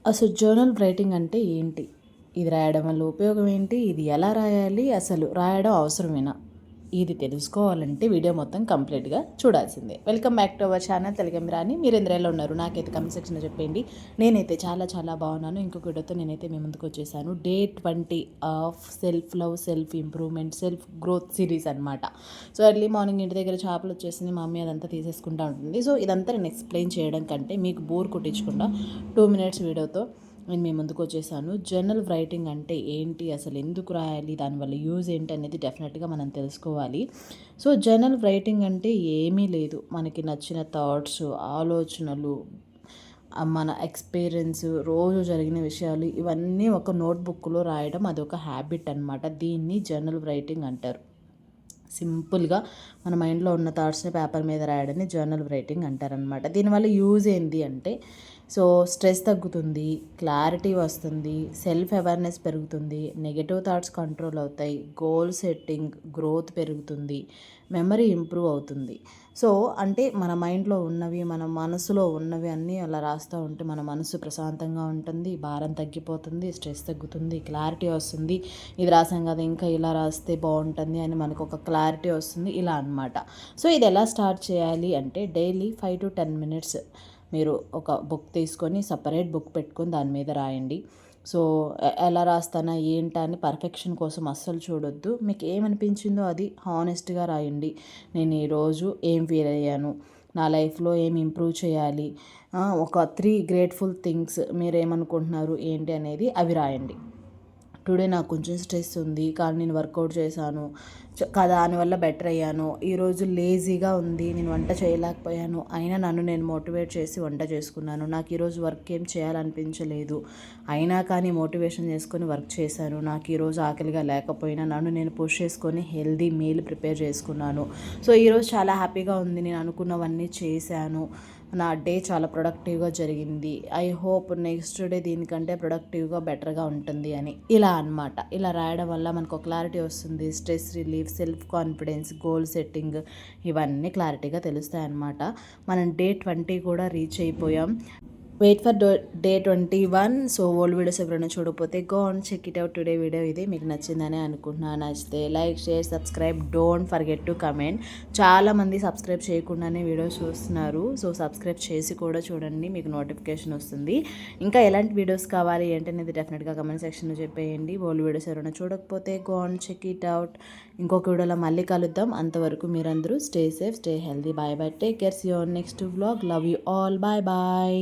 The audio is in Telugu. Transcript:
అసలు జర్నల్ రైటింగ్ అంటే ఏంటి? ఇది రాయడం వల్ల ఉపయోగం ఏంటి? ఇది ఎలా రాయాలి? అసలు రాయడం అవసరమేనా? ఇది తెలుసుకోవాలంటే వీడియో మొత్తం కంప్లీట్‌గా చూడాల్సిందే. Welcome back to our channel తెలుగంబరాని. మీరెందరూ ఎలా ఉన్నారు? నాకైతే కామెంట్ సెక్షన్‌లో చెప్పేయండి. నేనైతే చాలా చాలా బాగున్నాను. ఇంకొక వీడియోతో నేనైతే మీ ముందుకు వచ్చేసాను. Day 20 of self love, self improvement, self growth series అనమాట. సో ఎర్లీ మార్నింగ్ ఇంటి దగ్గర చేపలు వచ్చేసింది. మా మమ్మీ అదంతా తీసేసుకుంటా ఉంటుంది. సో ఇదంతా నేను ఎక్స్‌ప్లెయిన్ చేయడం కంటే మీకు బోర్ కొట్టించకుండా 2 మినిట్స్ వీడియోతో నేను మీ ముందుకు వచ్చేసాను. జర్నల్ రైటింగ్ అంటే ఏంటి, అసలు ఎందుకు రాయాలి, దానివల్ల యూజ్ ఏంటి అనేది డెఫినెట్గా మనం తెలుసుకోవాలి. సో జర్నల్ రైటింగ్ అంటే ఏమీ లేదు, మనకి నచ్చిన థాట్స్, ఆలోచనలు, మన ఎక్స్పీరియన్స్, రోజు జరిగిన విషయాలు ఇవన్నీ ఒక నోట్బుక్లో రాయడం అదొక హ్యాబిట్ అనమాట. దీన్ని జర్నల్ రైటింగ్ అంటారు. సింపుల్గా మన మైండ్లో ఉన్న థాట్స్ని పేపర్ మీద రాయడాన్ని జర్నల్ రైటింగ్ అంటారనమాట. దీనివల్ల యూజ్ ఏంటి అంటే, సో స్ట్రెస్ తగ్గుతుంది, క్లారిటీ వస్తుంది, సెల్ఫ్ అవేర్నెస్ పెరుగుతుంది, నెగటివ్ థాట్స్ కంట్రోల్ అవుతాయి, గోల్ సెట్టింగ్, గ్రోత్ పెరుగుతుంది, మెమరీ ఇంప్రూవ్ అవుతుంది. సో అంటే మన మైండ్లో ఉన్నవి, మన మనసులో ఉన్నవి అన్నీ అలా రాస్తూ ఉంటే మన మనసు ప్రశాంతంగా ఉంటుంది, భారం తగ్గిపోతుంది, స్ట్రెస్ తగ్గుతుంది, క్లారిటీ వస్తుంది. ఇది రాసాం కదా, ఇంకా ఇలా రాస్తే బాగుంటుంది అని మనకు ఒక క్లారిటీ వస్తుంది, ఇలా అనమాట. సో ఇది ఎలా స్టార్ట్ చేయాలి అంటే, డైలీ 5 to 10 మినిట్స్ మీరు ఒక బుక్ తీసుకొని, సపరేట్ బుక్ పెట్టుకొని దాని మీద రాయండి. సో ఎలా రాస్తానా ఏంటా అని పర్ఫెక్షన్ కోసం అస్సలు చూడొద్దు. మీకు ఏమనిపించిందో అది హానెస్ట్గా రాయండి. నేను ఈరోజు ఏం ఫీల్ అయ్యాను, నా లైఫ్లో ఏం ఇంప్రూవ్ చేయాలి, ఒక 3 గ్రేట్ఫుల్ థింగ్స్ మీరేమనుకుంటున్నారు ఏంటి అనేది అవి రాయండి. టుడే నాకు కొంచెం స్ట్రెస్ ఉంది, కానీ నేను వర్కౌట్ చేశాను కదా, దానివల్ల బెటర్ అయ్యాను. ఈరోజు లేజీగా ఉంది, నేను వంట చేయలేకపోయాను, అయినా నన్ను నేను మోటివేట్ చేసి వంట చేసుకున్నాను. నాకు ఈరోజు వర్క్ ఏం చేయాలనిపించలేదు, అయినా కానీ మోటివేషన్ చేసుకొని వర్క్ చేశాను. నాకు ఈరోజు ఆకలిగా లేకపోయినా నన్ను నేను పుష్ చేసుకొని హెల్దీ మీల్ ప్రిపేర్ చేసుకున్నాను. సో ఈరోజు చాలా హ్యాపీగా ఉంది, నేను అనుకున్నవన్నీ చేశాను, నా డే చాలా ప్రొడక్టివ్గా జరిగింది, ఐ హోప్ నెక్స్ట్ డే దీనికంటే ప్రొడక్టివ్గా బెటర్గా ఉంటుంది అని, ఇలా అనమాట. ఇలా రాయడం వల్ల మనకు క్లారిటీ వస్తుంది, stress relief, self confidence, goal setting ఇవన్నీ క్లారిటీగా తెలుస్తాయి అన్నమాట. మనం డే 20 కూడా రీచ్ అయిపోయాం. Wait for day 21. So old videos ఎవరైనా చూడకపోతే go and check it out. Today video ఇది మీకు నచ్చిందని అనుకుంటున్నాను. నచ్చితే like, share, subscribe, don't forget to comment. చాలామంది సబ్స్క్రైబ్ చేయకుండానే వీడియోస్ చూస్తున్నారు. సో సబ్స్క్రైబ్ చేసి కూడా చూడండి, మీకు నోటిఫికేషన్ వస్తుంది. ఇంకా ఎలాంటి వీడియోస్ కావాలి ఏంటనేది డెఫినెట్గా కమెంట్ సెక్షన్లో చెప్పేయండి. ఓల్డ్ వీడియోస్ ఎవరైనా చూడకపోతే go and check it out. ఇంకొక వీడియోలో మళ్ళీ కలుద్దాం. అంతవరకు మీరందరూ stay safe, stay healthy. Bye bye, take care, see you on next vlog. Love you all, bye bye.